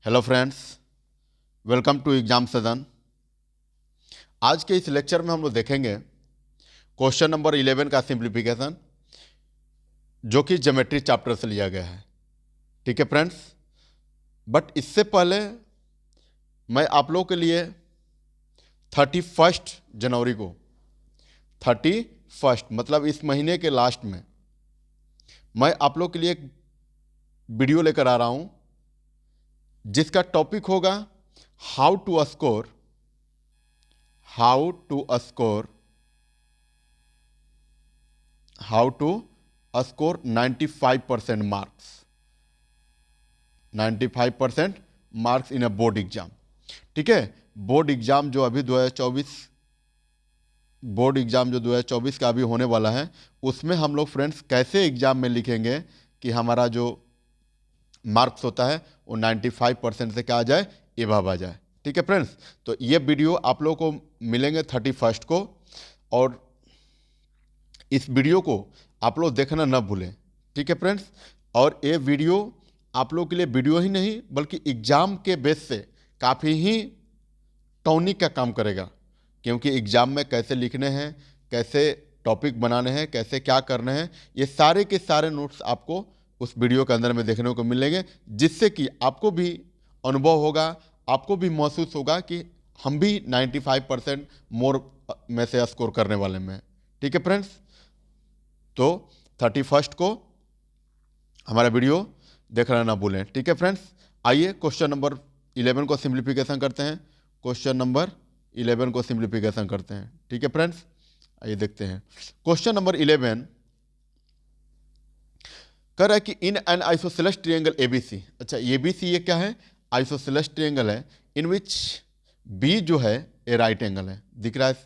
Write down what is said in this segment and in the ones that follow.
Hello friends, welcome to exam Sadan. आज के इस लेक्चर में हम लोग देखेंगे क्वेश्चन नंबर 11 का सिंप्लीफिकेशन, जो कि ज्योमेट्री चैप्टर से लिया गया है। ठीक है फ्रेंड्स, बट इससे पहले मैं आप लोगों के लिए 31 जनवरी को 31 मतलब इस महीने के लास्ट में मैं आप लोग के लिए एक वीडियो लेकर आ रहा हूं, जिसका टॉपिक होगा how to score 95% marks 95% marks in a board exam. ठीक है, बोर्ड एग्जाम जो 2024 का अभी होने वाला है, उसमें हम लोग फ्रेंड्स कैसे एग्जाम में लिखेंगे कि हमारा जो मार्क्स होता है वो 95% से क्या आ जाए, एबव आ जाए। ठीक है फ्रेंड्स, तो ये वीडियो आप लोगों को मिलेंगे 31 को, और इस वीडियो को आप लोग देखना न भूलें। ठीक है फ्रेंड्स, और ये वीडियो आप लोग के लिए वीडियो ही नहीं बल्कि एग्जाम के बेस से काफ़ी ही टॉनिक का काम करेगा, क्योंकि एग्जाम में कैसे लिखने हैं, कैसे टॉपिक बनाने हैं, कैसे क्या करने हैं, ये सारे के सारे नोट्स आपको उस वीडियो के अंदर में देखने को मिलेंगे, जिससे कि आपको भी अनुभव होगा, आपको भी महसूस होगा कि हम भी 95% मोर में से स्कोर करने वाले में। ठीक है फ्रेंड्स, तो 31 को हमारा वीडियो देखना ना भूलें। ठीक है फ्रेंड्स, आइए क्वेश्चन नंबर 11 को सिंप्लीफिकेशन करते हैं। क्वेश्चन नंबर 11 को सिंप्लीफिकेशन करते हैं। ठीक है फ्रेंड्स, आइए देखते हैं। क्वेश्चन नंबर 11 कह रहा है कि इन एन आइसोसेलेस ट्रायंगल एबीसी। अच्छा, एबीसी ये क्या है? आइसोसेलेस ट्रायंगल है, इन विच बी जो है ये राइट एंगल है। दिख रहा है?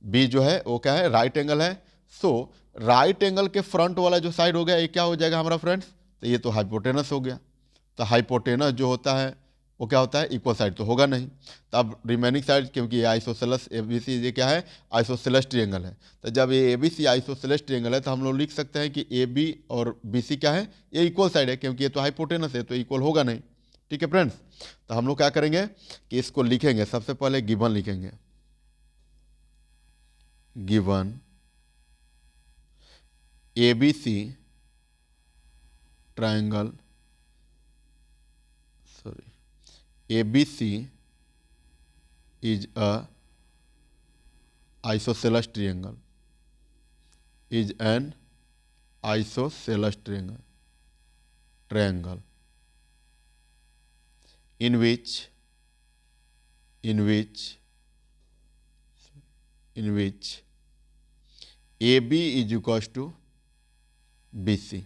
बी जो है वो क्या है? राइट एंगल है। सो राइट एंगल के फ्रंट वाला जो साइड हो गया, ये क्या हो जाएगा हमारा फ्रेंड्स? तो ये तो हाइपोटेनस हो गया। तो हाइपोटेनस जो होता है वो क्या होता है? इक्वल साइड तो होगा नहीं। तो अब रिमेनिंग साइड, क्योंकि ये आइसोसेलेस एबीसी ये क्या है? आइसोसेलेस ट्रायंगल है। तो जब ये एबीसी आइसोसेलेस ट्रायंगल है तो हम लोग लिख सकते हैं कि ए बी और बी सी क्या है? ये इक्वल साइड है, क्योंकि ये तो हाइपोटेनस है तो इक्वल होगा नहीं। ठीक है फ्रेंड्स, तो हम लोग क्या करेंगे कि इसको लिखेंगे। सबसे पहले गिवन लिखेंगे, given ABC triangle, sorry, ABC is a isosceles triangle, is an isosceles triangle in which AB is equals to BC।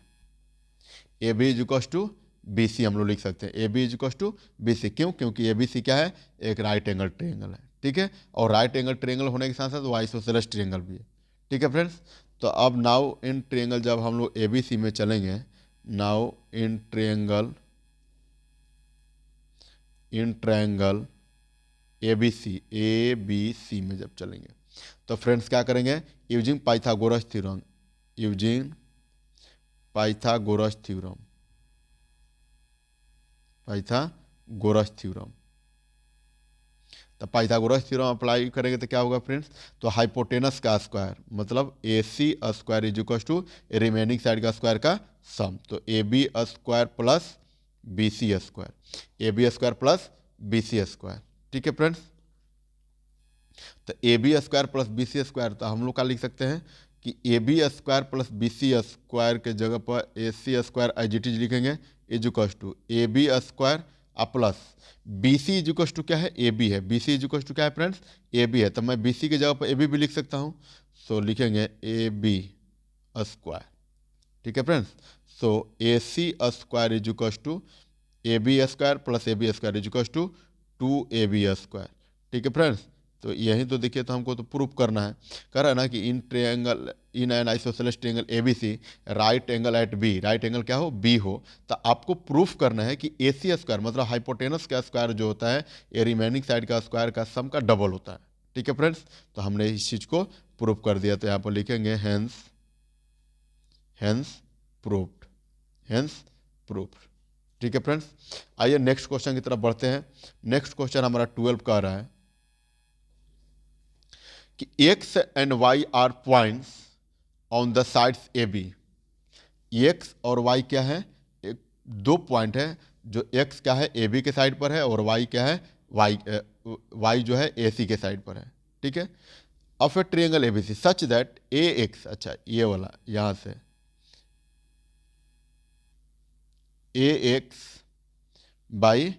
A B is equals to B C हम लोग लिख सकते हैं। A B is equals to B C, क्यों? क्योंकि ए B सी क्या है? एक राइट एंगल ट्रायंगल है। ठीक है, और राइट एंगल ट्रायंगल होने के साथ साथ वो आइसोसेलेस ट्रायंगल भी है। ठीक है फ्रेंड्स, तो अब नाउ इन ट्रायंगल जब हम लोग ए बी सी में चलेंगे, now in triangle A B C में जब चलेंगे तो फ्रेंड्स क्या करेंगे? Using Pythagoras theorem, using Pythagoras theorem, Pythagoras theorem. तो पाइथागोरस थ्योरम अप्लाई करेंगे तो क्या होगा फ्रेंड्स? तो हाइपोटेनस का स्क्वायर मतलब A C square is equal to remaining side का स्क्वायर का सम। तो A B square plus B C square, A B square plus B C square. ठीक है फ्रेंड्स, तो A B square plus B C square, तो हम लोग क्या लिख सकते हैं कि A B square plus B C square के जगह पर A C square as it is लिखेंगे, is equal to A B square plus B C is equal to क्या है? ए बी है। B C is equal to क्या है friends? ए B है। तो मैं बी सी की जगह पर ए बी भी लिख सकता हूँ। सो लिखेंगे ए बी स्क्वायर। ठीक है friends, so A C square is equal to A B square plus A B square is equal to 2ab square. ठीक है फ्रेंड्स, तो यही तो देखिए, तो हमको तो प्रूफ करना है। कह रहा है ना कि in triangle in an isosceles triangle ABC right angle at B, right angle क्या हो? बी हो। तो आपको प्रूफ करना है कि ए सी स्क्वायर मतलब हाइपोटेनस का स्क्वायर जो होता है ये रिमेनिंग साइड का स्क्वायर का सम का डबल होता है। ठीक है फ्रेंड्स, तो हमने इस चीज़ को प्रूफ कर दिया। तो यहाँ पर लिखेंगे हेंस प्रूफ्ड, हेंस प्रूफ्ड। ठीक है फ्रेंड्स, आइए नेक्स्ट क्वेश्चन की तरफ बढ़ते हैं। नेक्स्ट क्वेश्चन हमारा 12 का रहा है कि X and Y are points on the sides A B. X और वाई क्या है, एक दो पॉइंट है जो एक्स क्या है ए बी के साइड पर है और वाई क्या है, वाई जो है ए सी के साइड पर है। ठीक है, of a triangle A B C such that A X, अच्छा ये वाला यहां से A X by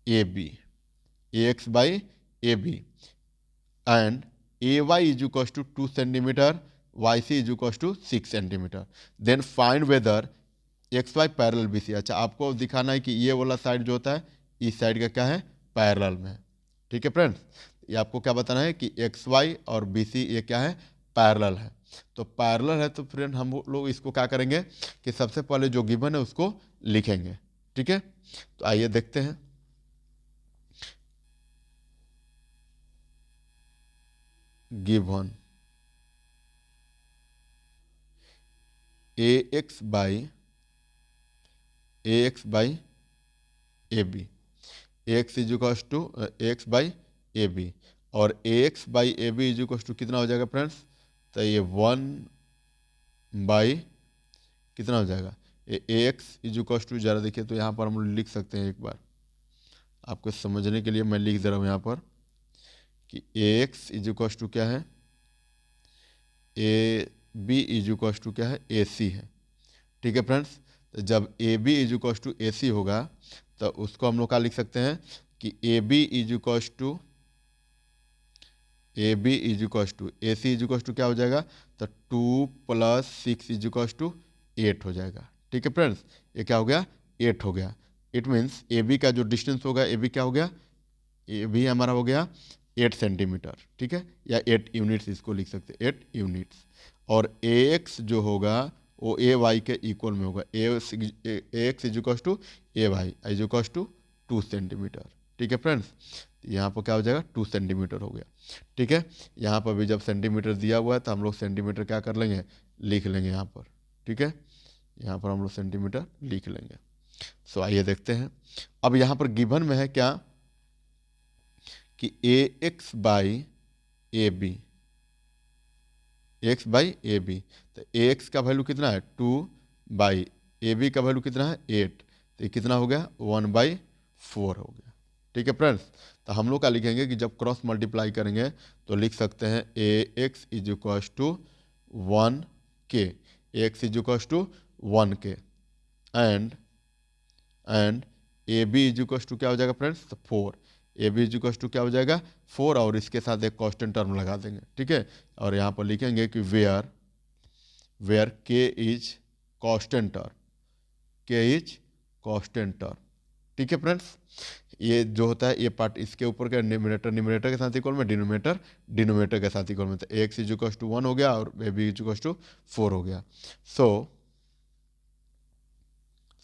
A B, A X by A B and A Y is equal to 2 centimetre, Y C is equal to 6 centimetre. Then find whether X Y parallel B C. अच्छा, आपको दिखाना है कि ये वाला side जो होता है इस साइड का क्या है, पैरेलल में है। ठीक है फ्रेंड्स, ये आपको क्या बताना है कि एक्स वाई और बी सी ये क्या है, पैरेलल है। तो पैरेलल है तो फ्रेंड हम लोग इसको क्या करेंगे कि सबसे पहले जो गिवन है उसको लिखेंगे। ठीक है, तो आइए देखते हैं। Given A X by A B, X is equal to X by A B और A X by A B is equal to कितना हो जाएगा फ्रेंड्स, तो ये 1 बाई कितना हो जाएगा, ए एक्स इज इक्वल टू, ज़रा देखिए तो यहाँ पर हम लोग लिख सकते हैं, एक बार आपको समझने के लिए मैं लिख दे रहा हूँ यहाँ पर कि A X is equal to क्या है, A B is equal to क्या है, ए सी है। ठीक है फ्रेंड्स, तो जब A B is equal to A C होगा तो उसको हम लोग क्या लिख सकते हैं कि A B is equal to A C is equal to क्या हो जाएगा, तो 2 + 6 इज इक्वल टू 8 हो जाएगा। ठीक है फ्रेंड्स, ये क्या हो गया, 8 हो गया। इट मीन्स ए बी का जो डिस्टेंस होगा, ए बी क्या हो गया, ए बी हमारा हो गया 8 सेंटीमीटर। ठीक है, या 8 यूनिट्स इसको लिख सकते हैं, 8 यूनिट्स। और ए एक्स जो होगा वो ए वाई के इक्वल में होगा, A X is equal to A Y is equal to 2 centimetre. ठीक है फ्रेंड्स, यहाँ पर क्या हो जाएगा, 2 सेंटीमीटर हो गया। ठीक है, यहाँ पर भी जब सेंटीमीटर दिया हुआ है तो हम लोग सेंटीमीटर क्या कर लेंगे, लिख लेंगे यहाँ पर। ठीक है, यहाँ पर हम लोग सेंटीमीटर लिख लेंगे। सो आइए देखते हैं। अब यहाँ पर गिवन में है क्या कि A X by A B, X by A B, तो ए एक्स का वैल्यू कितना है 2 बाई ए बी का वैल्यू कितना है 8, तो ये कितना हो गया 1/4 हो गया। ठीक है फ्रेंड्स, तो हम लोग क्या लिखेंगे कि जब क्रॉस मल्टीप्लाई करेंगे तो लिख सकते हैं A X is equal to 1 K, X is equal to 1 K and A B is equal to क्या हो जाएगा फ्रेंड्स, तो 4, A B is equal to क्या हो जाएगा 4 और इसके साथ एक कांस्टेंट टर्म लगा देंगे। ठीक है, और यहाँ पर लिखेंगे कि वेयर के इज कांस्टेंट टर्म, ठीक है फ्रेंड्स, ये जो होता है ये पार्ट इसके ऊपर का न्यूमरेटर के साथ इक्वल में, डिनोमिनेटर के साथ इक्वल में, तो एक्स इज इक्वल टू 1 हो गया और A B is equal to 4 हो गया।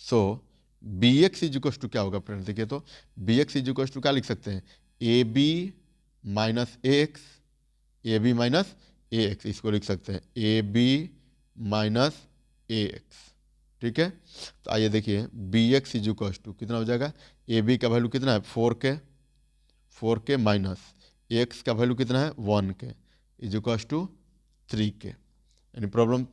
So B X is equal to क्या होगा फ्रेंड्स, देखिए तो B X is equal to क्या लिख सकते हैं, A B minus A X, A B minus A X, इसको लिख सकते हैं A B minus A X. ठीक है, तो आइए देखिए B X is equal to कितना हो जाएगा, ए बी का वैल्यू कितना है 4 के माइनस एक्स का वैल्यू कितना है 1 के इज इक्वल टू 3 के। यानी प्रॉब्लम,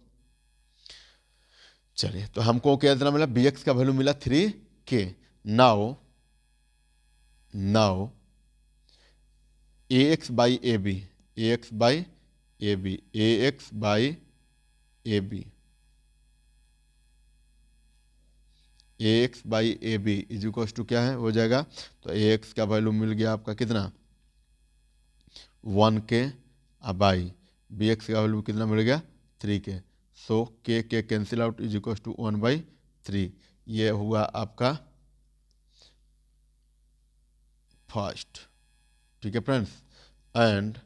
चलिए तो हमको क्या इतना मिला, बी एक्स का वैल्यू मिला 3 K. Now A X by A B, A X by A B, A X by A B, A X by A B is equal to क्या है हो जाएगा, तो ए एक्स का वैल्यू मिल गया आपका कितना 1 के, बाई बी एक्स का वैल्यू कितना मिल गया 3 K. So K cancel out is equal to 1/3, ये हुआ आपका फर्स्ट। ठीक है फ्रेंड्स, एंड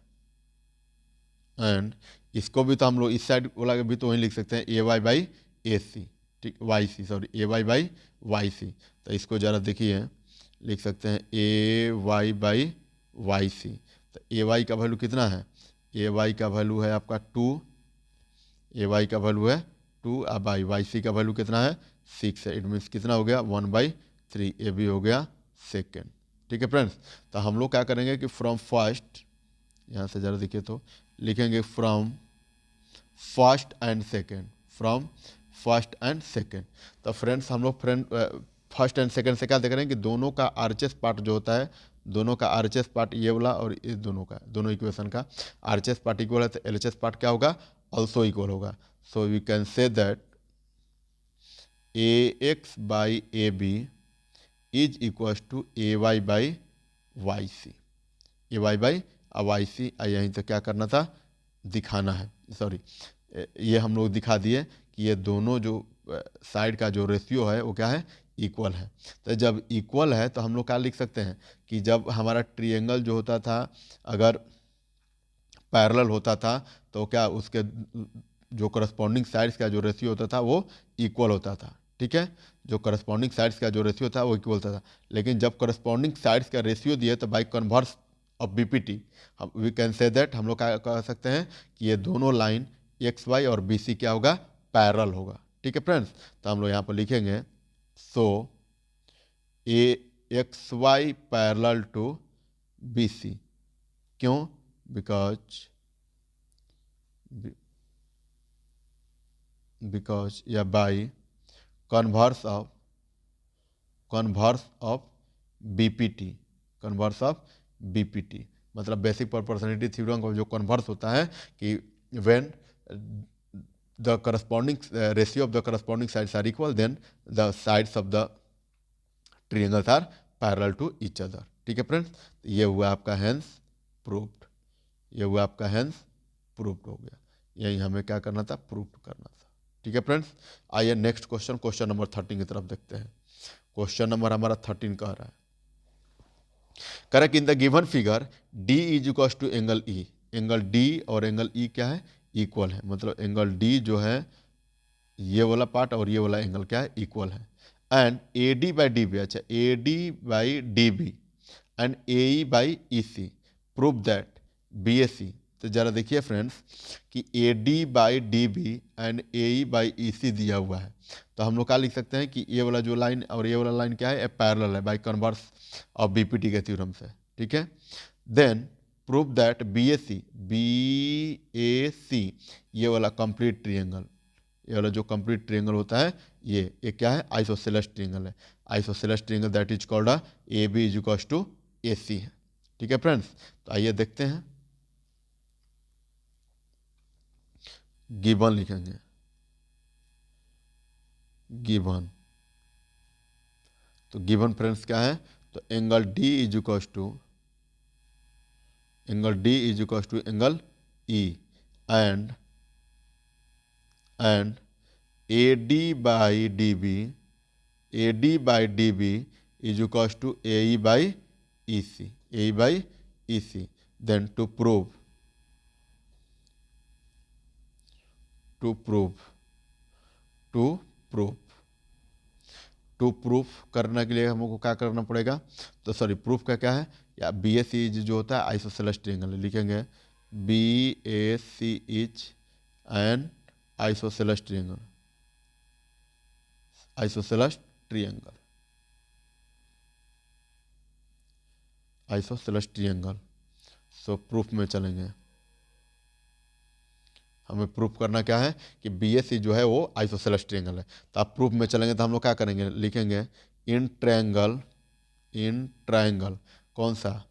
इसको भी तो हम लोग इस साइड वाला भी तो वहीं लिख सकते हैं A Y by A C, ठीक Y C, sorry A Y by Y C. तो इसको ज़रा देखिए लिख सकते हैं A Y by Y C. तो ए वाई का वैल्यू कितना है, ए वाई का वैल्यू है आपका 2, ए वाई का वैल्यू है 2 और बाई वाई सी का वैल्यू कितना है 6 है, इट मीन्स कितना हो गया 1/3, ए बी हो गया सेकेंड। ठीक है फ्रेंड्स, तो हम लोग क्या करेंगे कि फ्रॉम फर्स्ट, यहाँ से ज़रा देखिए तो लिखेंगे from first and second, from first and second. तो फ्रेंड्स हम लोग फर्स्ट एंड सेकेंड से क्या देख रहे हैं कि दोनों का आरएचएस पार्ट जो होता है, दोनों का आरएचएस पार्ट ये वाला और इस दोनों का, दोनों इक्वेशन का आरएचएस पार्ट इक्वल है, तो एलएचएस पार्ट क्या होगा, ऑल्सो इक्वल होगा। So we can say that A X by A B is equal to A Y by Y C, A Y by Y C. यहीं तो क्या करना था, दिखाना है, सॉरी ये हम लोग दिखा दिए कि ये दोनों जो साइड का जो रेशियो है वो क्या है, इक्वल है। तो जब इक्वल है तो हम लोग क्या लिख सकते हैं कि जब हमारा ट्रायंगल जो होता था अगर पैरेलल होता था तो क्या उसके जो करस्पॉन्डिंग साइड्स का जो रेशियो होता था वो इक्वल होता था। ठीक है, जो करस्पॉन्डिंग साइड्स का जो रेशियो था वो इक्वल होता था। लेकिन जब करस्पॉन्डिंग साइड्स का रेशियो दिए तो बाई कन्वर्स ऑफ बीपीटी हम वी कैन से दैट, हम लोग क्या कह सकते हैं कि ये दोनों लाइन एक्स वाई और बी सी क्या होगा, पैरेलल होगा। ठीक है फ्रेंड्स, तो हम लोग यहाँ पर लिखेंगे so A X Y parallel to B C, क्यों, बिकॉज या by converse of BPT, converse of BPT मतलब बेसिक प्रोपोर्शनलिटी थ्योरम का जो कन्वर्स होता है कि when the corresponding ratio of the corresponding sides are equal then the sides of the triangles are parallel to each other. ठीक है friends, ये हुआ आपका हैंस प्रूव्ड, ये हुआ आपका हैंस प्रूव्ड हो गया। यही हमें क्या करना था, प्रूव करना था। ठीक है फ्रेंड्स, आइए नेक्स्ट क्वेश्चन, क्वेश्चन नंबर 13 की तरफ देखते हैं। क्वेश्चन नंबर हमारा 13 कह रहा है, correct in the given figure D is equal to angle E, angle D और एंगल ई क्या है, इक्वल है। मतलब एंगल डी जो है ये वाला पार्ट और ये वाला एंगल क्या है, इक्वल है। And A D by D B, अच्छा A D by D B and A E by E C prove that B A C. तो ज़रा देखिए फ्रेंड्स कि A D by D B and A E by E C दिया हुआ है, तो हम लोग क्या लिख सकते हैं कि ये वाला जो लाइन और ये वाला लाइन क्या है, पैरेलल है बाई कन्वर्स ऑफ बीपीटी के थ्योरम से। ठीक है, then prove that B A सी ये वाला कंप्लीट ट्रायंगल, ये वाला जो कंप्लीट ट्रायंगल होता है ये क्या है, आइसोसेलेस ट्रायंगल है। Isosceles triangle that is called A B is equal to A C है। ठीक है फ्रेंड्स, तो आइए देखते हैं, गिवन लिखेंगे, गिवन, तो गिवन फ्रेंड्स क्या है, तो angle D is equal to angle E and A D by D B is equal to A E by E C. Then to prove करने के लिए हमको क्या करना पड़ेगा, तो सॉरी प्रूफ का क्या है, या बी ए सी इज जो होता है आइसोसेलेस ट्रायंगल, लिखेंगे B A C is an isosceles triangle, isosceles triangle. So proof में चलेंगे, हमें प्रूफ करना क्या है कि बी ए सी जो है वो आइसोसेलेस ट्रायंगल है। तो आप प्रूफ में चलेंगे तो हम लोग क्या करेंगे, लिखेंगे इन ट्रायंगल कौन सा,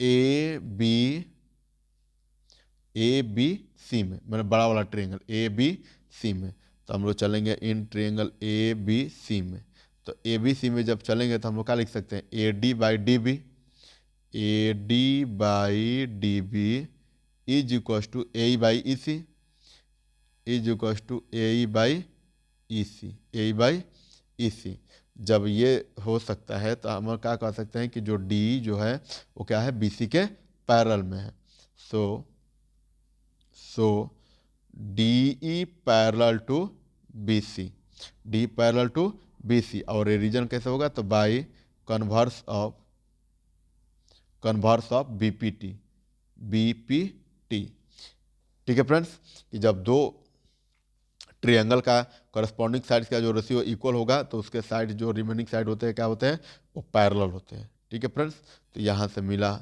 ए बी सी में, मतलब बड़ा वाला ट्रायंगल ए बी सी में। तो हम लोग चलेंगे in triangle A B C में, तो ए बी सी में जब चलेंगे तो हम लोग क्या लिख सकते हैं, A D by D B is equal to A E by E C, is equal to A E by E C. जब ये हो सकता है तो हम क्या कह सकते हैं कि जो डी जो है वो क्या है, बी सी के पैरेलल में है। So D E parallel to B C, D parallel to B C, और ये रीजन कैसे होगा, तो बाई कन्वर्स ऑफ बीपीटी। ठीक है फ्रेंड्स, कि जब दो ट्रिएंगल का करस्पॉन्डिंग साइड्स का जो रेशियो इक्वल होगा तो उसके साइड जो रिमेनिंग साइड होते हैं क्या होते हैं, वो पैरेलल होते हैं। ठीक है फ्रेंड्स, तो यहाँ से मिला,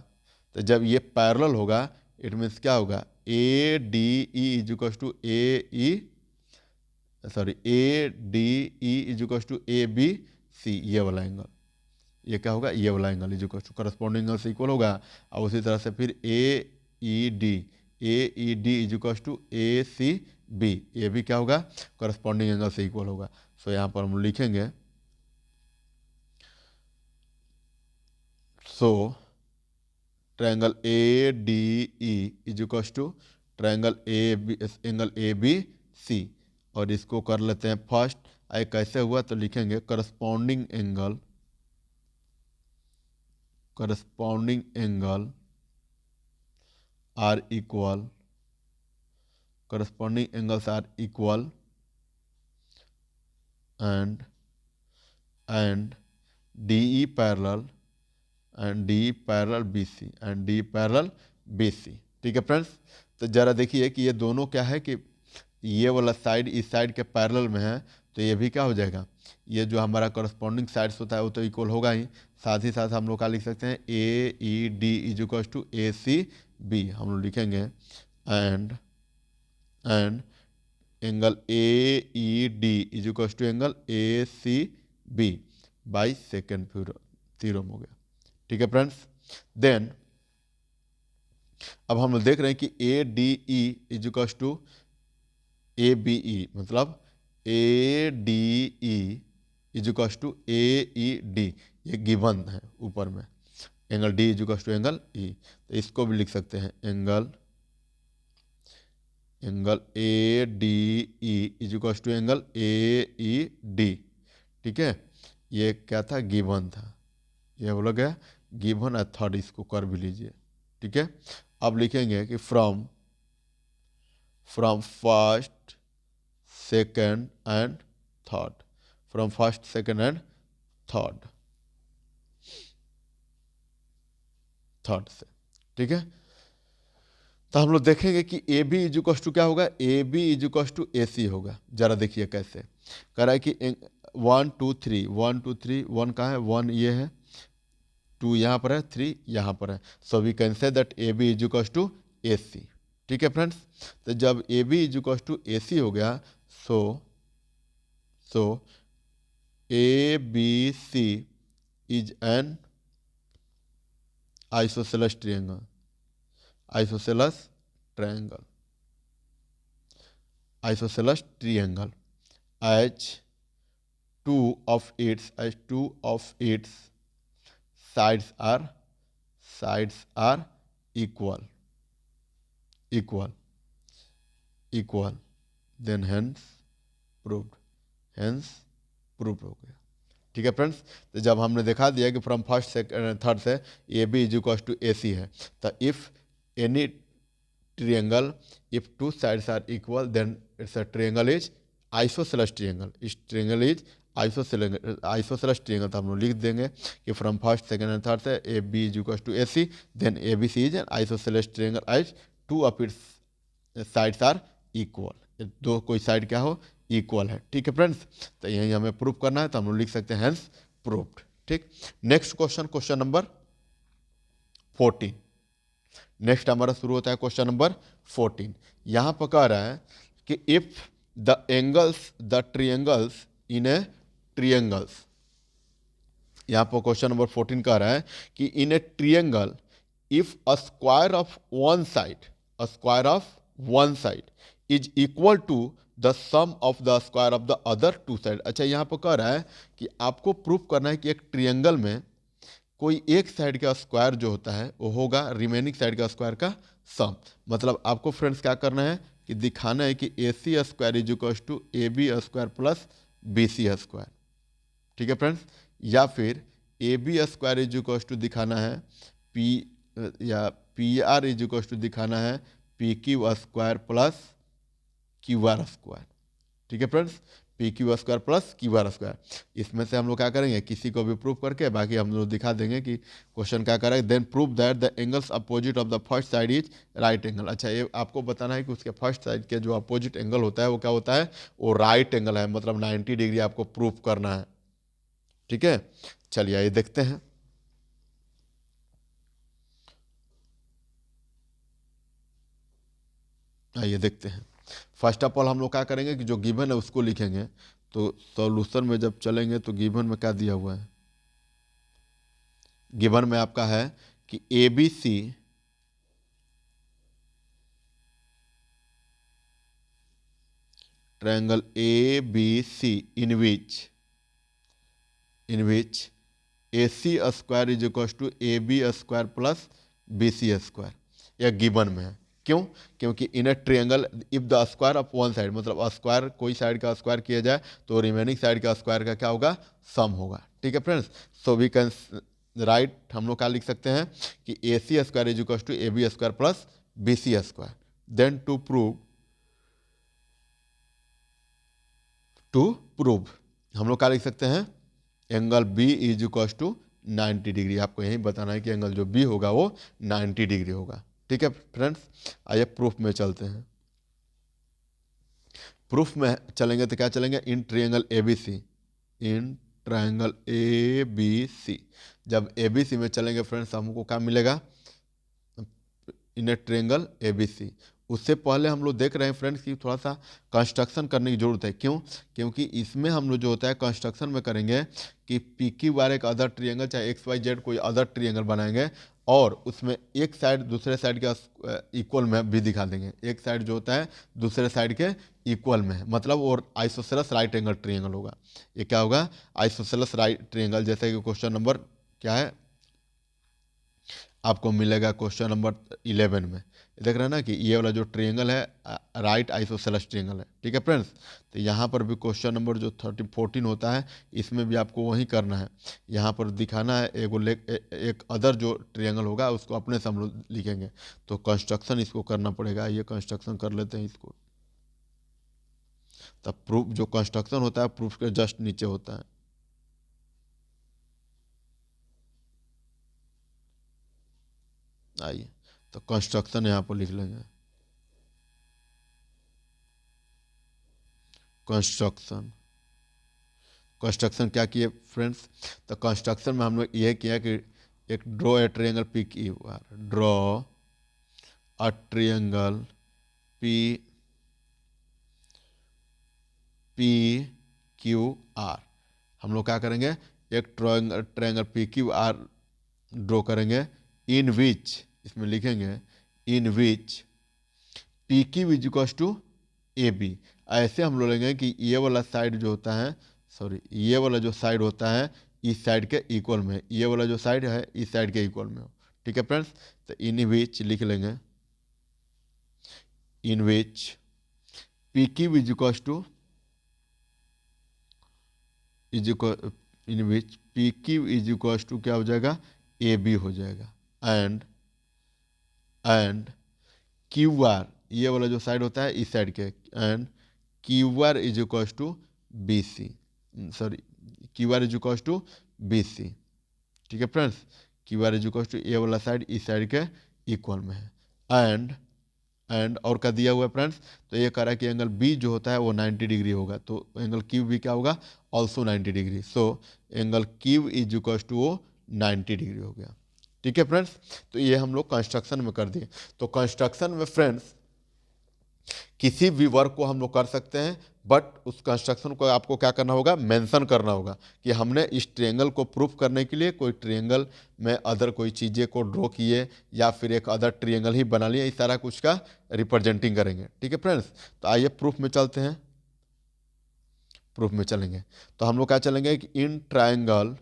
तो जब ये पैरेलल होगा इट मीन्स क्या होगा, A D E equals to A E sorry A D E equals to A B C, ये वाला एंगल, ये क्या होगा, ये वाला angle equals to corresponding angle से इक्वल होगा। और उसी तरह से फिर A E D equals to A C B, ये भी क्या होगा, करस्पॉन्डिंग एंगल से इक्वल होगा। सो यहाँ पर हम लिखेंगे, so triangle A D E equals to triangle A B angle A B C, और इसको कर लेते हैं फर्स्ट। आए कैसे हुआ तो लिखेंगे corresponding angle are equal, corresponding angles are equal and DE parallel BC and DE parallel BC। ठीक है फ्रेंड्स, तो जरा देखिए कि ये दोनों क्या है कि ये वाला साइड इस साइड के पैरेलल में है, तो ये भी क्या हो जाएगा, ये जो हमारा करस्पॉन्डिंग साइड्स होता है वो तो इक्वल होगा ही, साथ ही साथ हम लोग क्या लिख सकते हैं, A E D equals to A C B, हम लोग लिखेंगे and angle A E D is equals to angle A C B by second theorem हो गया। ठीक है फ्रेंड्स, देन अब हम लोग देख रहे हैं कि A D E is equals to A B E, मतलब A D E is equals to A E D, ये गिवन है ऊपर में, angle D is equals to angle E, तो इसको भी लिख सकते हैं angle A D E is equals to angle A E D. ठीक है, ये क्या था, गिवन था, ये बोला गया गिवन है, थर्ड इसको कर भी लीजिए। ठीक है, अब लिखेंगे कि from first second and third, from first second and third से। ठीक है, तो हम लोग देखेंगे कि ए बी इजुकस टू क्या होगा, ए बी इजुकस टू ए सी होगा। जरा देखिए कैसे कह रहा है कि 1 2 3 1 2 3, 1 कहाँ है, 1 ये है, 2 यहाँ पर है, 3 यहाँ पर है, so we can say that A B इजुकस टू ए सी। ठीक है फ्रेंड्स, तो जब ए बी इजुकस टू ए सी हो गया, so A B C is an isosceles triangle, isosceles triangle as two of its sides are equal, then hence proved हो गया। ठीक है फ्रेंड्स, तो जब हमने दिखा दिया कि फ्रॉम फर्स्ट सेकंड थर्ड से A B is equal to A C है, तो if any triangle if two sides are equal then it's a triangle is isosceles triangle, इस ट्रायंगल इज आइसोसेलेस ट्रायंगल। तो हम लोग लिख देंगे कि from first second and third से A B is equal to A C, then A B C is an isosceles triangle as two of its sides are equal, दो कोई side क्या हो, इक्वल है। ठीक है फ्रेंड्स, तो यही हमें प्रूव करना है, तो हम लोग लिख सकते हैं हेंस प्रूव्ड। ठीक, नेक्स्ट क्वेश्चन नंबर 14। नेक्स्ट हमारा शुरू होता है क्वेश्चन नंबर 14। यहां पर कह रहा है कि if the triangles in a triangles, यहां पर क्वेश्चन नंबर 14 कह रहा है कि in a triangle if a square of one side is equal to the sum of the square of the other two side. अच्छा, यहाँ पर कह रहा है कि आपको प्रूफ करना है कि एक ट्रायंगल में कोई एक साइड का स्क्वायर जो होता है वो होगा रिमेनिंग साइड का स्क्वायर का सम। मतलब आपको फ्रेंड्स क्या करना है कि दिखाना है कि A C square is equal to A B square plus B C square. ठीक है फ्रेंड्स, या फिर A B square is equal to दिखाना है पी या P R is equal to दिखाना है P Q square plus Q R square. ठीक है friends, P Q square plus Q R square. इसमें से हम लोग क्या करेंगे, किसी को भी प्रूव करके बाकी हम लोग दिखा देंगे कि क्वेश्चन क्या करेगा। Then prove that the angles opposite of the first side is right angle. अच्छा, ये आपको बताना है कि उसके फर्स्ट साइड के जो अपोजिट एंगल होता है वो क्या होता है, वो राइट एंगल है, मतलब 90 डिग्री आपको प्रूव करना है। ठीक है, चलिए ये देखते हैं। आइए देखते हैं। फर्स्ट ऑफ ऑल हम लोग क्या करेंगे कि जो गिवन है उसको लिखेंगे। तो सॉल्यूशन में जब चलेंगे तो गिवन में क्या दिया हुआ है, गिवन में आपका है कि A B C triangle A B C in which A C square is equal to A B square plus B C square, यह गिवन में है। क्यों? क्योंकि in a triangle if the square of one side, मतलब square कोई side का square किया जाए तो रिमेनिंग साइड का स्क्वायर का क्या होगा, सम होगा। ठीक है friends, so we can write, हम लोग क्या लिख सकते हैं कि A C square is equal to A B square plus B C square. Then to prove हम लोग क्या लिख सकते हैं, angle B is equal to 90 degree. आपको यही बताना है कि एंगल जो बी होगा वो 90 डिग्री होगा। ठीक है फ्रेंड्स, आइए प्रूफ में चलते हैं। प्रूफ में चलेंगे तो क्या चलेंगे, in triangle A B C, in triangle A B C. जब ए बी सी में चलेंगे फ्रेंड्स हमको क्या मिलेगा, इन ए ट्रायंगल ए बी सी। उससे पहले हम लोग देख रहे हैं फ्रेंड्स कि थोड़ा सा कंस्ट्रक्शन करने की जरूरत है। क्यों? क्योंकि इसमें हम लोग जो होता है कंस्ट्रक्शन में करेंगे कि पी क्यू आर एक अदर ट्रायंगल चाहे एक्स वाई जेड कोई अदर ट्रायंगल बनाएंगे और उसमें एक साइड दूसरे साइड के इक्वल में भी दिखा देंगे। एक साइड जो होता है दूसरे साइड के इक्वल में है, मतलब और आइसोसेलेस राइट एंगल ट्रायंगल होगा। ये क्या होगा, आइसोसेलेस राइट ट्रायंगल। जैसे कि क्वेश्चन नंबर क्या है आपको मिलेगा, क्वेश्चन नंबर 11 में देख रहे हैं ना कि ये वाला जो ट्रायंगल है राइट आइसोसेलेस ट्रायंगल है। ठीक है फ्रेंड्स, तो यहाँ पर भी क्वेश्चन नंबर जो 14 होता है इसमें भी आपको वही करना है। यहाँ पर दिखाना है एक अदर जो ट्रायंगल होगा उसको अपने से हम लोग लिखेंगे। तो कंस्ट्रक्शन इसको करना पड़ेगा, ये कंस्ट्रक्शन कर लेते हैं इसको। तब प्रूफ जो कंस्ट्रक्शन होता है प्रूफ के जस्ट नीचे होता है। आइए तो कंस्ट्रक्शन यहाँ पर लिख लेंगे। कंस्ट्रक्शन क्या किए फ्रेंड्स, तो कंस्ट्रक्शन में हम लोग ये किया कि एक draw a triangle P Q R, draw a triangle P P Q R. हम लोग क्या करेंगे, एक triangle P Q R draw करेंगे इन विच, इसमें लिखेंगे in which P Q is equal to A B. ऐसे हम लोग लेंगे कि ये वाला साइड जो होता है, सॉरी ये वाला जो साइड होता है इस साइड के इक्वल में, ये वाला जो साइड है इस साइड के इक्वल में हो। ठीक है फ्रेंड्स, तो इन विच लिख लेंगे, in which P Q is equal to in which P Q is equal to क्या हो जाएगा, ए बी हो जाएगा। एंड क्यू आर, ये वाला जो साइड होता है इस साइड के, and Q R is equal to B C, sorry Q R is equal to B C. ठीक है friends, Q R is equal to ये वाला साइड इस साइड के इक्वल में है। एंड और का दिया हुआ है फ्रेंड्स, तो ये कह रहा है कि एंगल बी जो होता है वो 90 डिग्री होगा, तो एंगल क्यू भी क्या होगा, also 90 degree. So angle Q is equal to वो 90 डिग्री हो गया। ठीक है फ्रेंड्स, तो ये हम लोग कंस्ट्रक्शन में कर दिए। तो कंस्ट्रक्शन में फ्रेंड्स किसी भी वर्क को हम लोग कर सकते हैं, बट उस कंस्ट्रक्शन को आपको क्या करना होगा, मेंशन करना होगा कि हमने इस ट्रायंगल को प्रूफ करने के लिए कोई ट्रायंगल में अदर कोई चीज़ें को ड्रॉ किए या फिर एक अदर ट्रायंगल ही बना लिए, इस सारा कुछ का रिप्रेजेंटिंग करेंगे। ठीक है फ्रेंड्स, तो आइए प्रूफ में चलते हैं। प्रूफ में चलेंगे तो हम लोग क्या चलेंगे कि in triangle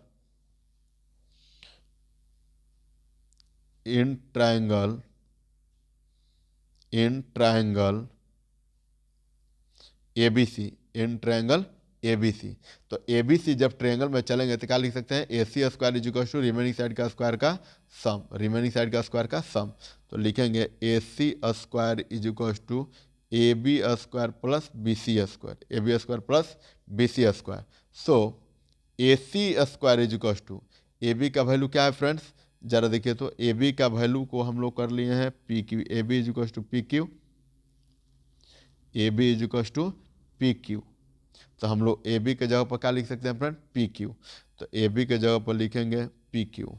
ABC, in triangle ABC। तो ABC जब ट्रायंगल में चलेंगे तो क्या लिख सकते हैं, A C square is equal to remaining side का स्क्वायर का सम, रिमेनिंग साइड का स्क्वायर का सम। तो लिखेंगे A C square is equal to A B square plus B C square, A B square plus B C square. So A C square is equal to, A B का value क्या है friends, जरा देखिए तो A B का value को हम लोग कर लिए हैं P Q, A B is equal to P Q, A B is equal to P Q. तो हम लोग ए बी के जगह पर क्या लिख सकते हैं फ्रेंड, पी क्यू। तो ए बी के जगह पर लिखेंगे पी क्यू,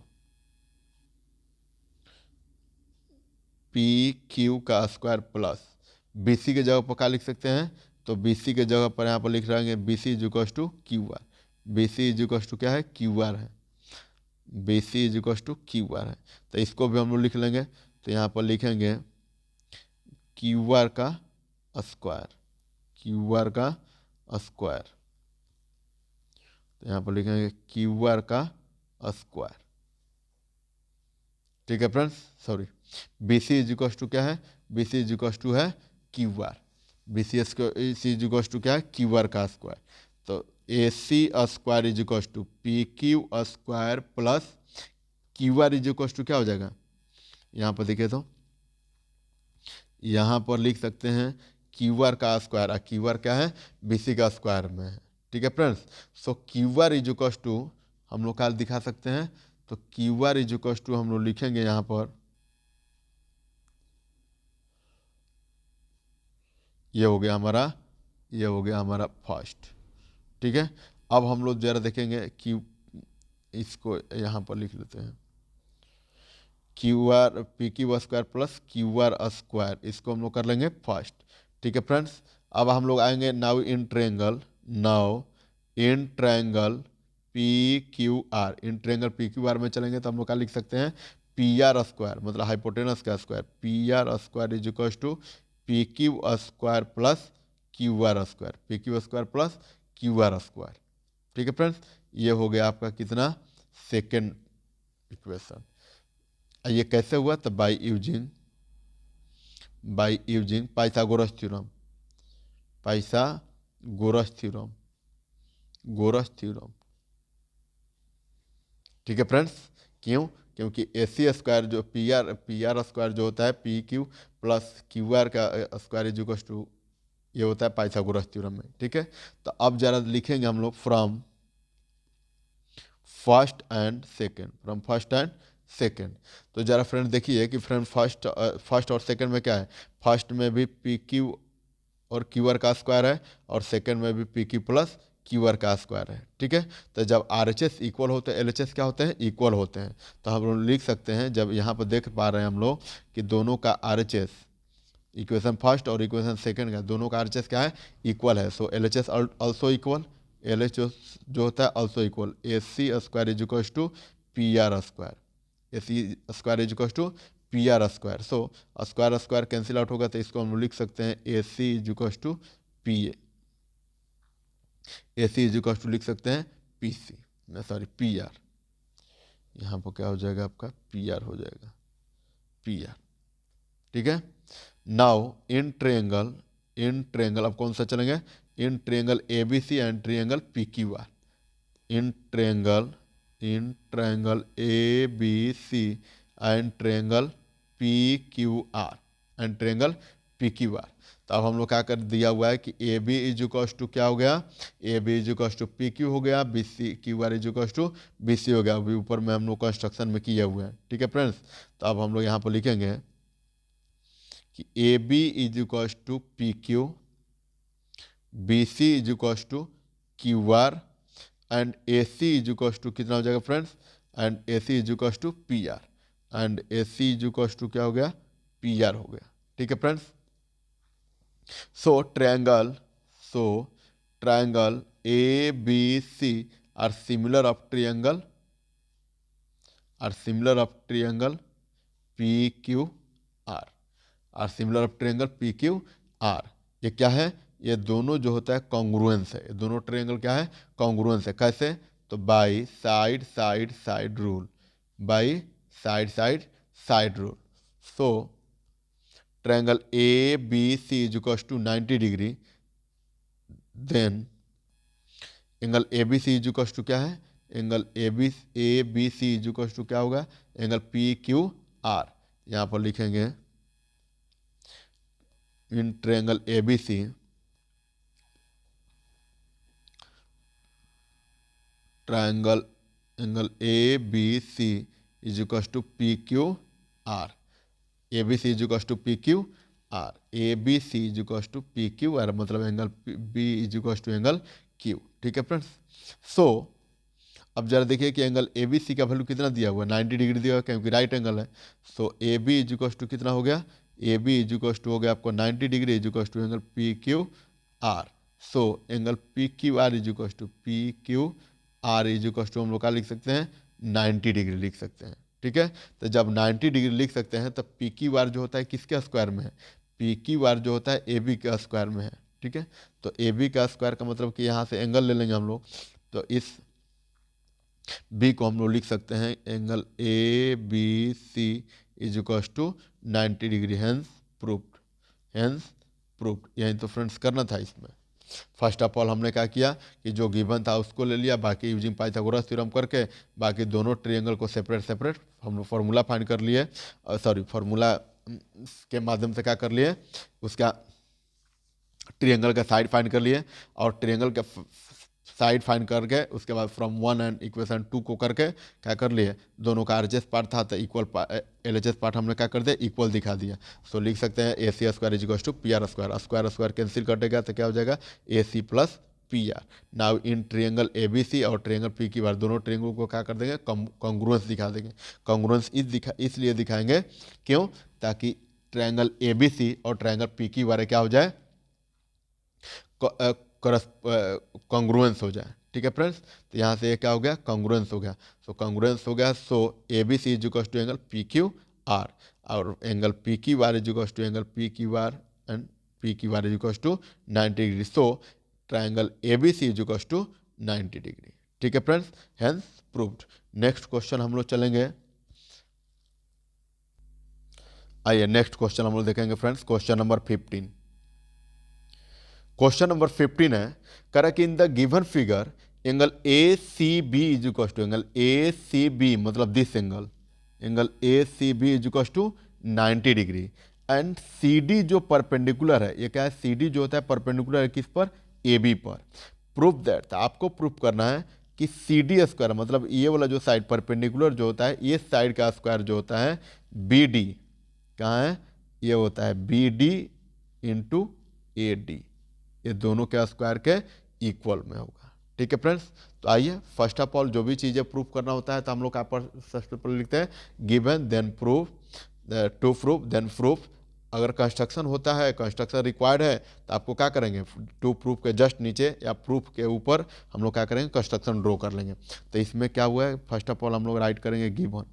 पी क्यू का स्क्वायर प्लस बी सी के जगह पर क्या लिख सकते हैं, तो बी सी के जगह पर यहाँ पर लिख रहेंगे B C is equal to Q R, B C is equal to क्या है, क्यू आर है, B C is equal to Q R है। तो इसको भी हम लोग लिख लेंगे, तो यहाँ पर लिखेंगे क्यू आर का स्क्वायर, क्यू आर का स्क्वायर, तो यहाँ पर लिखेंगे क्यू आर का स्क्वायर। ठीक है friends, sorry, B C is equal to क्या है, B C is equal to है Q R, B C is equal to क्या है, क्यू आर का स्क्वायर। तो A C square is equal to P Q square plus Q R is equal to क्या हो जाएगा, यहाँ पर देखिए तो यहाँ पर लिख सकते हैं क्यू आर का स्क्वायर, और क्यू आर क्या है, बी सी का स्क्वायर में है। ठीक है friends, so Q R is equal to हम लोग क्या दिखा सकते हैं, तो Q R is equal to हम लोग लिखेंगे यहाँ पर, ये हो गया हमारा, ये हो गया हमारा फर्स्ट। ठीक है, अब हम लोग जरा देखेंगे क्यू, इसको यहाँ पर लिख लेते हैं Q R P Q square plus Q R square, इसको हम लोग कर लेंगे फर्स्ट। ठीक है फ्रेंड्स, अब हम लोग आएंगे now in triangle, now in triangle P Q R, in triangle P Q R में चलेंगे तो हम लोग क्या लिख सकते हैं, पी आर स्क्वायर मतलब हाइपोटेनस का square, P R square is equal to P Q square plus Q R square, P Q square plus Q R square. ठीक है फ्रेंड्स, ये हो गया आपका कितना, सेकेंड इक्वेशन। ये कैसे हुआ, तो by using Pythagoras theorem, Pythagoras theorem, गोरस थ्योरम। ठीक है फ्रेंड्स, क्यों, क्योंकि ए सी स्क्वायर जो पी आर स्क्वायर जो होता है P Q plus Q R का स्क्वायर इज इक्वल टू ये होता है पाइथागोरस थ्योरम में। ठीक है, तो अब जरा लिखेंगे हम लोग from first and second, from first and second. तो जरा फ्रेंड देखिए कि फ्रेंड फर्स्ट और सेकेंड में क्या है, फर्स्ट में भी पी क्यू और क्यू आर का स्क्वायर है, और सेकेंड में भी P Q plus Q R का स्क्वायर है। ठीक है, तो जब आर एच एस इक्वल होते हैं, एल एच एस क्या होते हैं, इक्वल होते हैं, तो हम लोग लिख सकते हैं, जब यहाँ पर देख पा रहे हैं हम लोग कि दोनों का R H S, equation first और इक्वेशन सेकेंड का दोनों का आर एच एस क्या है, इक्वल है। So L H S also equal, L H जो होता है also equal, A C square is equal to P R square, A C square is equal to P R square. So square square cancel out होगा, तो इसको हम लिख सकते हैं A C is equal to P A C is equal to लिख सकते हैं P C, sorry P R, यहाँ पर क्या हो जाएगा आपका, पी आर हो जाएगा, पी आर। ठीक है, नाउ इन ट्रेंगल अब कौन सा चलेंगे, in triangle A B C and triangle P Q R, in triangle A B C and triangle P Q R, and triangle P Q R. तो अब हम लोग क्या कर दिया हुआ है कि A B is equals to क्या हो गया, A B is equals to P Q हो गया, B C Q R is equals to B C हो गया, अभी ऊपर में हम लोग कंस्ट्रक्शन में किया हुआ है। ठीक है फ्रेंड्स, तो अब हम लोग यहाँ पर लिखेंगे कि A B is equals to P Q, B C is equals to Q R, and A C is equals to कितना हो जाएगा friends, and A C is equals to P R, and A C is equals to क्या हो गया, P R हो गया। ठीक है friends, so triangle A B C are similar of triangle P Q R, P Q R. ये क्या है, ये दोनों जो होता है कॉन्ग्रुएंस है, ये दोनों ट्रायंगल क्या है, कॉन्ग्रुएंस है। कैसे, तो by side side side rule, by side side side rule. So triangle A B C is equal to 90 degree, then angle A B C is equal to क्या है, angle A B C is equal to क्या होगा, angle P Q R. यहाँ पर लिखेंगे in triangle ABC, triangle angle ABC is equal to PQR, ABC is equal to PQR, ABC is equal to PQR, मतलब angle B is equal to angle Q। ठीक है friends. सो अब जरा देखिए कि एंगल ABC का वैल्यू कितना दिया हुआ है, 90 डिग्री दिया हुआ है क्योंकि राइट एंगल है। सो AB इज इक्वल टू कितना हो गया, AB इज इक्वल टू हो गया आपको 90 degree is equal to angle PQR। So angle PQR is equal to PQR is equal to हम लोग क्या लिख सकते हैं, 90 डिग्री लिख सकते हैं। ठीक है, तो जब 90 डिग्री लिख सकते हैं तब PQR जो होता है किसके स्क्वायर में है, PQR जो होता है AB के स्क्वायर में है। ठीक है, तो AB का स्क्वायर का मतलब कि यहाँ से एंगल ले लेंगे हम लोग, तो इस बी को हम लोग लिख सकते हैं angle ABC is equal to 90 degree, hence proved, hence proved. यही तो फ्रेंड्स करना था इसमें। फर्स्ट ऑफ ऑल हमने क्या किया कि जो गिवन था उसको ले लिया, बाकी यूजिंग पाइथागोरस थ्योरम करके बाकी दोनों ट्रायंगल को सेपरेट सेपरेट हम लोग फार्मूला फाइंड कर लिए, सॉरी फार्मूला के माध्यम से क्या कर लिए, उसका ट्रायंगल का साइड फाइंड कर लिए, और ट्रायंगल का साइड फाइंड करके उसके बाद फ्रॉम 1 एंड इक्वेशन 2 को करके क्या कर लिए, दोनों का RHS पार्ट था तो इक्वल LHS पार्ट हमने क्या कर दिया, इक्वल दिखा दिया। सो लिख सकते हैं AC square is equal to PR square, square square cancel कटेगा तो क्या हो जाएगा AC plus PR। Now in triangle ABC और ट्रायंगल PQR दोनों ट्रायंगल को क्या कर देंगे, कॉन्ग्रुएंस दिखा देंगे। कॉन्ग्रुएंस इसलिए दिखाएंगे क्यों, ताकि ट्रायंगल ABC और ट्रायंगल PQR क्या हो जाए, कॉन्ग्रुएंस हो जाए। ठीक है फ्रेंड्स, तो यहाँ से ये क्या हो गया, कॉन्ग्रुएंस हो गया। सो कॉन्ग्रुएंस हो गया, so ABC is equal to angle PQR, और angle PQR is equal to angle PQR and PQR is equal to 90 degree. So triangle ABC is equal to 90 degree. ठीक है friends, hence proved. Next question हम लोग चलेंगे, आइए next question हम लोग देखेंगे friends, question number 15। Question number 15 है, करा कि in the given figure angle ACB is equal to angle ACB, मतलब this angle, angle ACB is equal to 90 degree, and CD जो परपेंडिकुलर है, ये क्या है, CD जो होता है परपेंडिकुलर है किस पर, AB पर। प्रूफ दैट, आपको प्रूफ करना है कि CD स्क्वायर, मतलब ये वाला जो साइड परपेंडिकुलर जो होता है, ये साइड का स्क्वायर जो होता है BD, कहाँ है, ये होता है BD इंटू AD, ये दोनों के स्क्वायर के इक्वल में होगा। ठीक है फ्रेंड्स, तो आइए फर्स्ट ऑफ ऑल जो भी चीज़ें प्रूफ करना होता है तो हम लोग यहाँ पर सबसे पहले लिखते हैं given then proof, to proof then proof. अगर कंस्ट्रक्शन होता है, कंस्ट्रक्शन रिक्वायर्ड है, तो आपको क्या करेंगे, टू प्रूफ के जस्ट नीचे या प्रूफ के ऊपर हम लोग क्या करेंगे, कंस्ट्रक्शन ड्रॉ कर लेंगे। तो इसमें क्या हुआ है, फर्स्ट ऑफ ऑल हम लोग राइट करेंगे गिवन,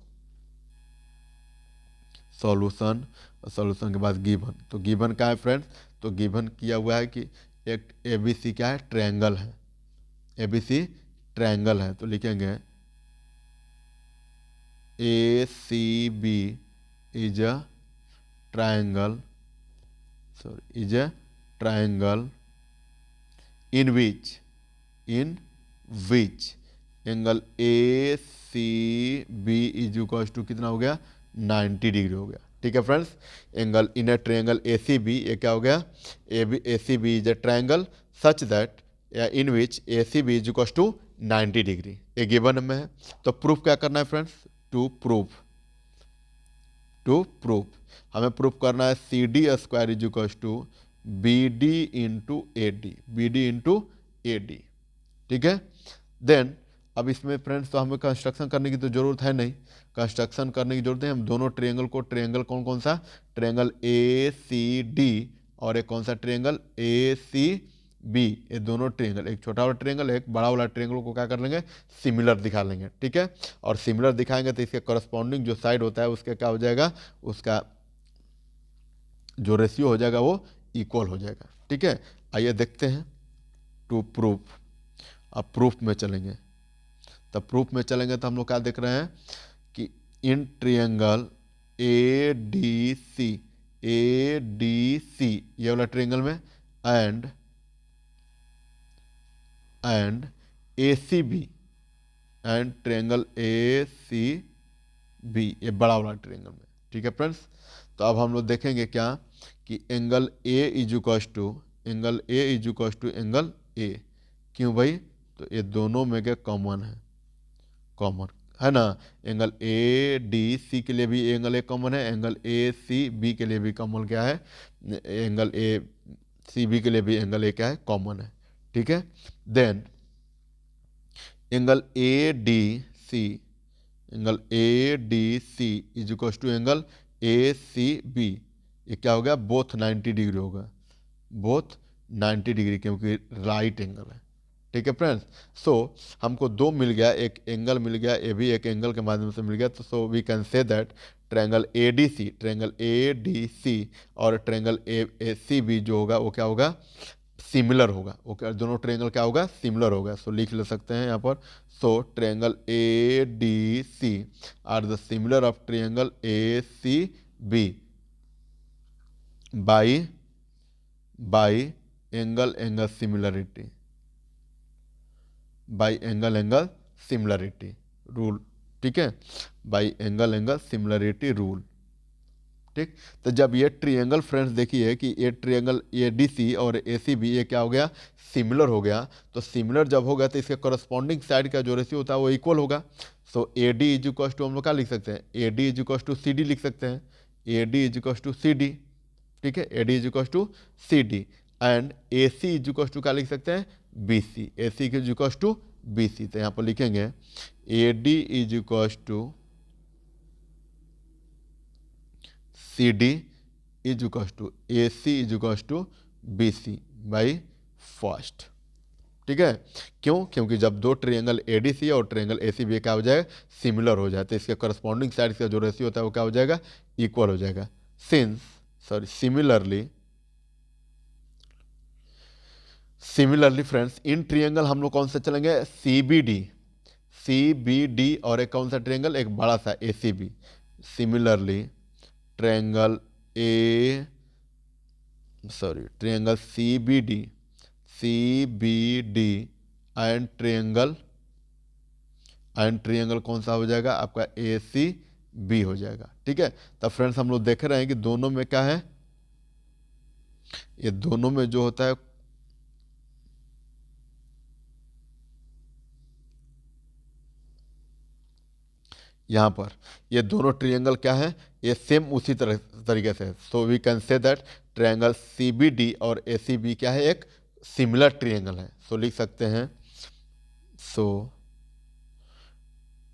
सॉल्यूशन, सॉल्यूशन के बाद गिवन। तो गिवन क्या है फ्रेंड्स, तो गिवन किया हुआ है कि एक ABC क्या है, ट्रायंगल है, ABC ट्रायंगल है, तो लिखेंगे ACB is a triangle, sorry is a triangle in which angle ACB is equal to कितना हो गया, 90 डिग्री हो गया। ठीक है friends, angle in a triangle ACB, ये क्या हो गया, ACB is a triangle such that in which ACB is equal to 90 degree, ये गिवन में है। तो प्रूफ क्या करना है फ्रेंड्स, टू प्रूफ हमें प्रूफ करना है CD square is equal to BD into AD। ठीक है, देन अब इसमें फ्रेंड्स तो हमें कंस्ट्रक्शन करने की तो जरूरत है नहीं, कंस्ट्रक्शन करने की जरूरत है, हम दोनों ट्रायंगल को, ट्रायंगल कौन कौन सा, ट्रायंगल ACD और एक कौन सा ट्रायंगल ACB, ये दोनों ट्रायंगल, एक छोटा वाला ट्रायंगल एक बड़ा वाला ट्रायंगल को क्या कर लेंगे, सिमिलर दिखा लेंगे। ठीक है, और सिमिलर दिखाएंगे तो इसके करस्पॉन्डिंग जो साइड होता है उसके क्या हो जाएगा, उसका जो रेशियो हो जाएगा वो इक्वल हो जाएगा। ठीक है, आइए देखते हैं टू प्रूफ। अब प्रूफ में चलेंगे, तब प्रूफ में चलेंगे तो हम लोग क्या देख रहे हैं कि इन ट्रायंगल ADC ये वाला ट्रायंगल में and ACB and triangle ACB, ये बड़ा वाला ट्रायंगल में। ठीक है फ्रेंड्स, तो अब हम लोग देखेंगे क्या कि angle A is equal to angle A. क्यों भाई? तो ये दोनों में क्या कॉमन है ना। एंगल ए डी सी के लिए भी एंगल ए कॉमन है, एंगल ए सी बी के लिए भी कॉमन क्या है, एंगल ए सी बी के लिए भी एंगल ए क्या है, कॉमन है। ठीक है। Then angle A D C is equal to angle A C B. ये क्या हो गया? बोथ 90 डिग्री होगा, बोथ 90 डिग्री, क्योंकि राइट एंगल है। ठीक है फ्रेंड्स। सो हमको दो मिल गया, एक एंगल मिल गया, ये भी एक एंगल के माध्यम से मिल गया। तो so we can say that triangle A D C और ट्रायंगल ए सी बी जो होगा वो क्या होगा? सिमिलर होगा। ओके, दोनों ट्रायंगल क्या होगा? सिमिलर होगा। सो लिख ले सकते हैं यहाँ पर। So triangle A D C R the similar of triangle A C B by angle similarity, by angle similarity rule. ठीक है, बाई एंगल सिमिलरिटी रूल। ठीक। तो जब ये ट्रायंगल फ्रेंड्स देखिए कि ये ट्रायंगल ए डी सी और ए सी बी ये क्या हो गया? सिमिलर हो गया। तो सिमिलर जब होगा तो इसके करस्पॉन्डिंग साइड का जो रेशियो होता है वो इक्वल होगा। So A D is equal to हम लोग क्या लिख सकते हैं? A D is equal to C D लिख सकते हैं। A D is equal to C D. ठीक है, A D is equal to C D and A C is equal to क्या लिख सकते हैं? B C. A C is equal to B C. तो यहाँ पर लिखेंगे A D is equal to C D is equal to A C is equal to B C by first. ठीक है। क्यों? क्योंकि जब दो ट्रायंगल ए डी सी और ट्रायंगल ए सी बी क्या हो जाएगा? सिमिलर हो जाए तो इसके करस्पॉन्डिंग साइड का जो रेशियो होता है वो क्या हो जाएगा? इक्वल हो जाएगा। सिमिलरली फ्रेंड्स इन ट्रायंगल हम लोग कौन सा चलेंगे? सी बी डी और एक कौन सा ट्रायंगल? एक बड़ा सा A C B. Similarly triangle C B D and triangle कौन सा हो जाएगा? आपका ए सी बी हो जाएगा। ठीक है। तब फ्रेंड्स हम लोग देख रहे हैं कि दोनों में क्या है? ये दोनों में जो होता है यहाँ पर ये दोनों ट्रायंगल क्या है? ये सेम उसी तरीके से। So we can say that triangle C B D और ए सी बी क्या है? एक सिमिलर ट्रायंगल है। सो लिख सकते हैं so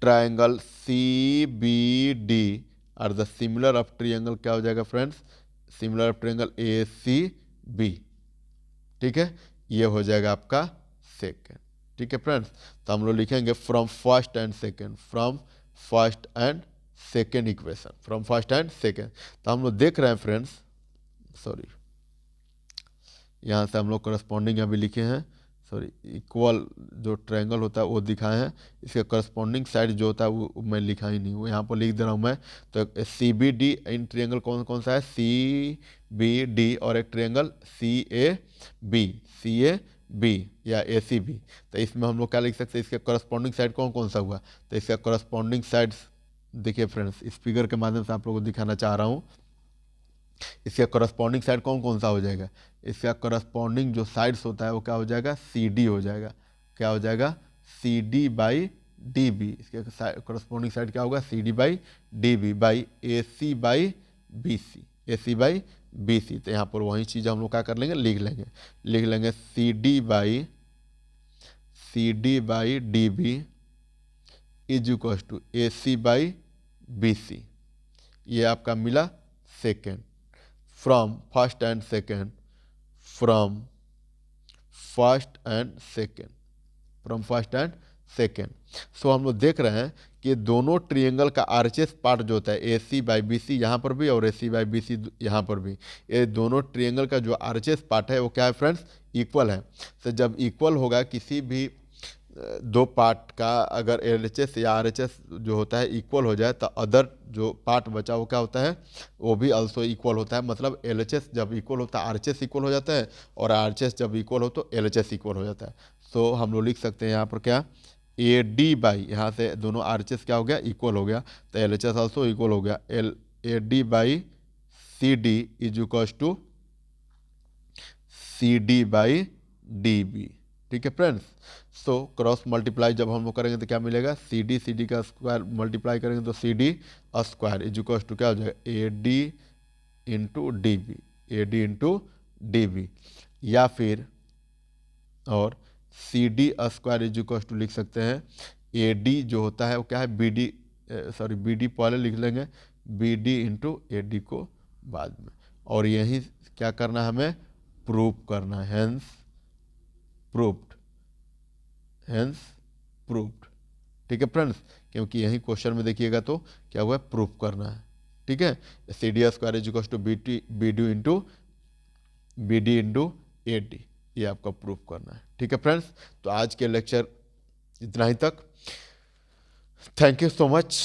triangle C B D R the similar of triangle क्या हो जाएगा friends? Similar of triangle A C B. ठीक है, ये हो जाएगा आपका सेकेंड। ठीक है फ्रेंड्स। तो हम लोग लिखेंगे from first and second equation, from first and second. तो हम लोग देख रहे हैं फ्रेंड्स, सॉरी यहाँ से हम लोग करस्पॉन्डिंग अभी लिखे हैं, सॉरी इक्वल जो ट्रायंगल होता है वो दिखाए हैं, इसके करस्पॉन्डिंग साइड जो होता है वो मैं लिखा ही नहीं हूँ, यहाँ पर लिख दे रहा हूँ मैं। तो C B D in triangle कौन कौन सा है? सी बी डी और एक ट्रायंगल सी ए बी या ए सी बी। तो इसमें हम लोग क्या लिख सकते हैं? इसके करस्पॉन्डिंग साइड कौन कौन सा हुआ? तो इसका करस्पॉन्डिंग साइड्स देखिए फ्रेंड्स, इस फिगर के माध्यम से आप लोगों को दिखाना चाह रहा हूँ। इसका करस्पॉन्डिंग साइड कौन कौन सा हो जाएगा? इसका करस्पॉन्डिंग जो साइड्स होता है वो क्या हो जाएगा? सी डी हो जाएगा। क्या हो जाएगा? C D by D B. इसके करस्पॉन्डिंग साइड क्या होगा? C D by D B by A C by B C, A C by B C. तो यहाँ पर वही चीज़ हम लोग क्या कर लेंगे? लिख लेंगे C D by D B is equal to A C by B C. ये आपका मिला second. From first and second so हम लोग देख रहे हैं कि दोनों ट्रायंगल का आरएचएस पार्ट जो होता है ए सी बाई बी सी यहाँ पर भी और ए सी बाई बी सी यहाँ पर भी, ये दोनों ट्रायंगल का जो आरएचएस पार्ट है वो क्या है फ्रेंड्स? इक्वल है। तो जब इक्वल होगा किसी भी दो पार्ट का, अगर एलएचएस या आरएचएस जो होता है इक्वल हो जाए तो अदर जो पार्ट बचा वो क्या होता है? वो भी अल्सो इक्वल होता है। मतलब एलएचएस जब इक्वल होता है आरएचएस इक्वल हो जाता है, और आरएचएस जब इक्वल हो तो एलएचएस इक्वल हो जाता है। सो हम लोग लिख सकते हैं यहाँ पर क्या? ए डी बाई, यहाँ से दोनों आरएचएस क्या हो गया? इक्वल हो गया, तो एलएचएस अल्सो इक्वल हो गया। A D by C D is equal to C D by D B. ठीक है फ्रेंड्स। सो क्रॉस मल्टीप्लाई जब हम लोग करेंगे तो क्या मिलेगा, सी डी का स्क्वायर मल्टीप्लाई करेंगे तो C D square is equal to क्या हो जाएगा, A D into D B, A D into D B. या फिर और C D square is equal to लिख सकते हैं, ए डी जो होता है वो क्या है, B D, sorry B D पहले लिख लेंगे, B D into A D को बाद में। और यही क्या करना है हमें, प्रूव करना है, हेंस प्रूव्ड, हेंस प्रूव्ड। ठीक है फ्रेंड्स, क्योंकि यही क्वेश्चन में देखिएगा तो क्या हुआ, प्रूव करना है। ठीक है, C D square is equal to B D into A D, ये आपका प्रूव करना है। ठीक है फ्रेंड्स, तो आज के लेक्चर इतना ही तक। Thank you so much.